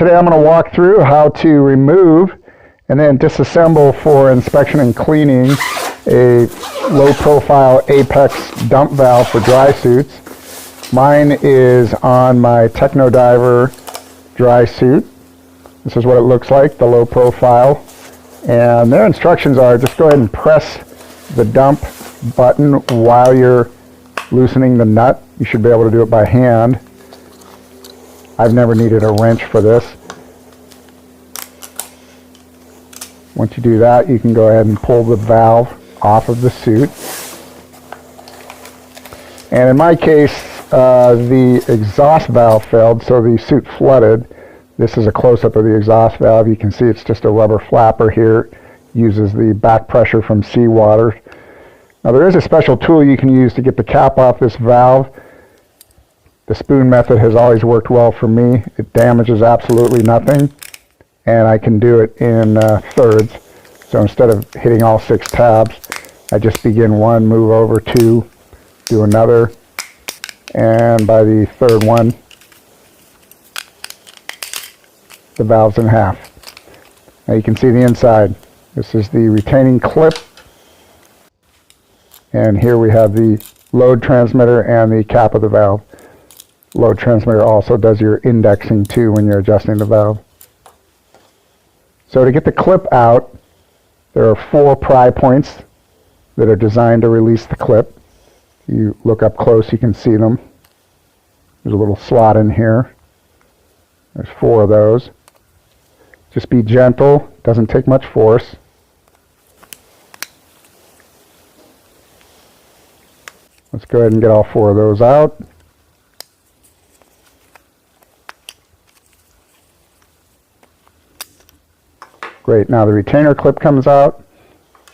Today I'm going to walk through how to remove and then disassemble for inspection and cleaning a low-profile APEKS dump valve for Drysuits. Mine is on my Teknodiver Drysuit. This is what it looks like, the low profile. And their instructions are just go ahead and press the dump button while you're loosening the nut. You should be able to do it by hand. I've never needed a wrench for this. Once you do that, you can go ahead and pull the valve off of the suit. And in my case, the exhaust valve failed, so the suit flooded. This is a close-up of the exhaust valve. You can see it's just a rubber flapper here. Uses the back pressure from seawater. Now there is a special tool you can use to get the cap off this valve. The spoon method has always worked well for me. It damages absolutely nothing, and I can do it in thirds. So instead of hitting all 6 tabs, I just begin one, move over 2, do another, and by the third one, the valve's in half. Now you can see the inside. This is the retaining clip, and here we have the load transmitter and the cap of the valve. Load transmitter also does your indexing too when you're adjusting the valve. So to get the clip out, there are 4 pry points that are designed to release the clip. You look up close, you can see them. There's a little slot in here. There's 4 of those. Just be gentle, doesn't take much force. Let's go ahead and get all 4 of those out. Great, now the retainer clip comes out.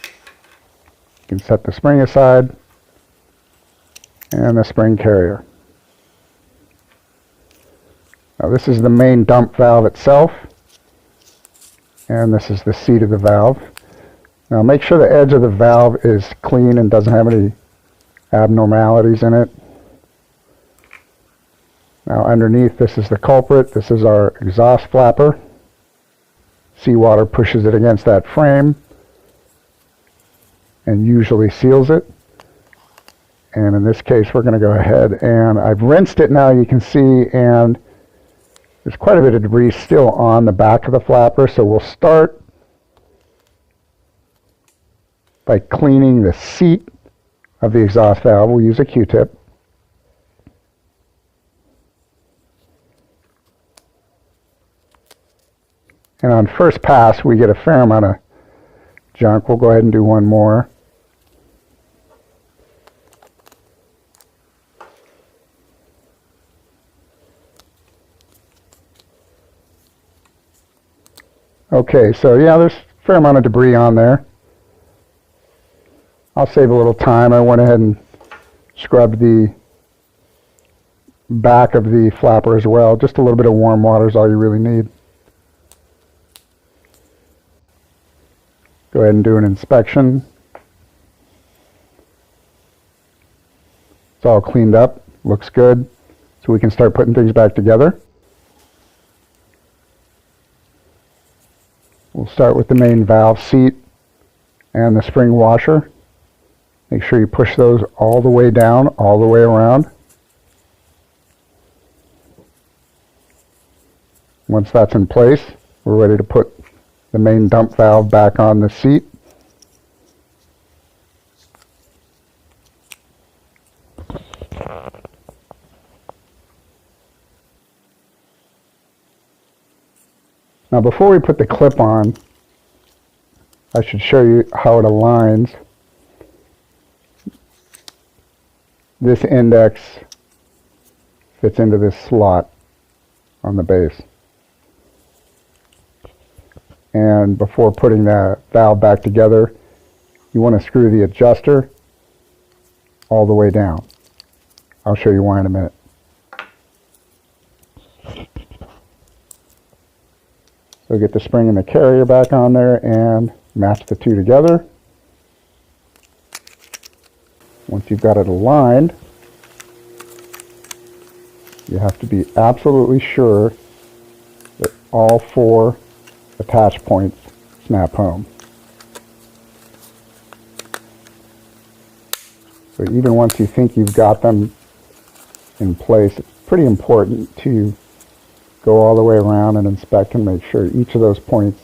You can set the spring aside and the spring carrier. Now this is the main dump valve itself, and this is the seat of the valve. Now make sure the edge of the valve is clean and doesn't have any abnormalities in it. Now underneath, this is the culprit. This is our exhaust flapper. Seawater pushes it against that frame and usually seals it. And in this case, we're going to go ahead and I've rinsed it now, you can see, and there's quite a bit of debris still on the back of the flapper. So we'll start by cleaning the seat of the exhaust valve. We'll use a Q-tip. And on first pass, we get a fair amount of junk. We'll go ahead and do one more. Okay, so yeah, there's a fair amount of debris on there. I'll save a little time. I went ahead and scrubbed the back of the flapper as well. Just a little bit of warm water is all you really need. Go ahead and do an inspection. It's all cleaned up, looks good, so we can start putting things back together. We'll start with the main valve seat and the spring washer. Make sure you push those all the way down, all the way around. Once that's in place, we're ready to put the main dump valve back on the seat. Now before we put the clip on, I should show you how it aligns. This index fits into this slot on the base. And before putting the valve back together, you want to screw the adjuster all the way down. I'll show you why in a minute. So get the spring and the carrier back on there and match the two together. Once you've got it aligned, you have to be absolutely sure that all 4 attach points snap home. So even once you think you've got them in place, it's pretty important to go all the way around and inspect and make sure each of those points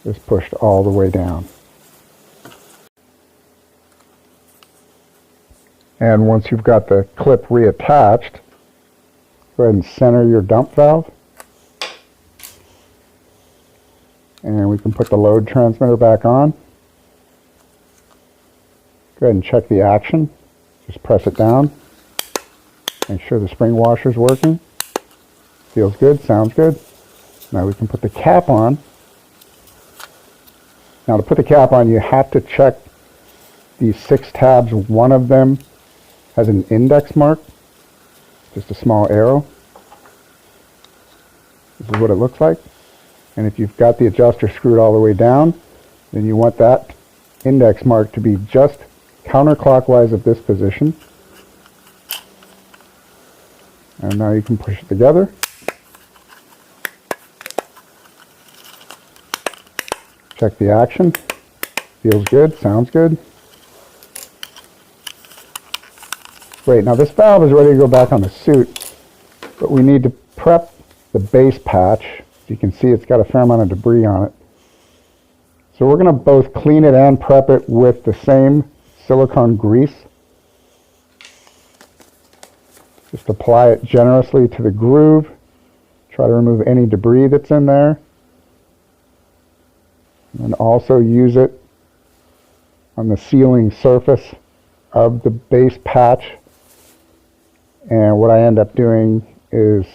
is pushed all the way down. And once you've got the clip reattached, go ahead and center your dump valve. And we can put the load transmitter back on. Go ahead and check the action. Just press it down. Make sure the spring washer is working. Feels good, sounds good. Now we can put the cap on. Now to put the cap on, you have to check these 6 tabs. One of them has an index mark, just a small arrow. This is what it looks like. And if you've got the adjuster screwed all the way down, then you want that index mark to be just counterclockwise of this position. And now you can push it together. Check the action. Feels good, sounds good. Great, now this valve is ready to go back on the suit, but we need to prep the base patch. As you can see, it's got a fair amount of debris on it. So we're going to both clean it and prep it with the same silicone grease. Just apply it generously to the groove. Try to remove any debris that's in there. And also use it on the sealing surface of the base patch. And what I end up doing is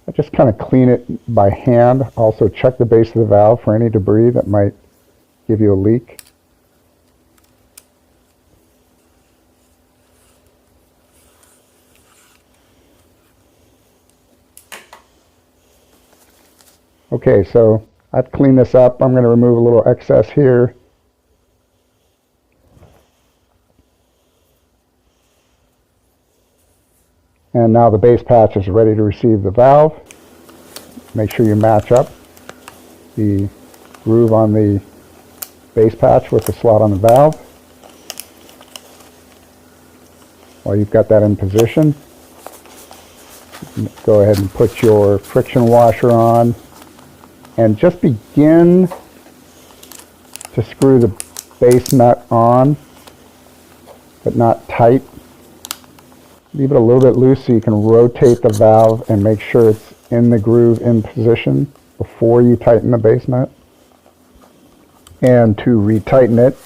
I just kind of clean it by hand. Also check the base of the valve for any debris that might give you a leak. Okay, so I've cleaned this up. I'm going to remove a little excess here. And now the base patch is ready to receive the valve. Make sure you match up the groove on the base patch with the slot on the valve. While you've got that in position, go ahead and put your friction washer on and just begin to screw the base nut on, but not tight. Leave it a little bit loose so you can rotate the valve and make sure it's in the groove in position before you tighten the base nut. And to retighten it,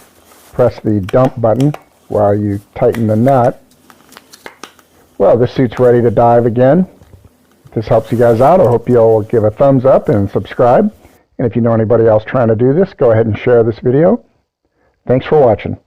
press the dump button while you tighten the nut. Well, this suit's ready to dive again. If this helps you guys out, I hope you'll give a thumbs up and subscribe. And if you know anybody else trying to do this, go ahead and share this video. Thanks for watching.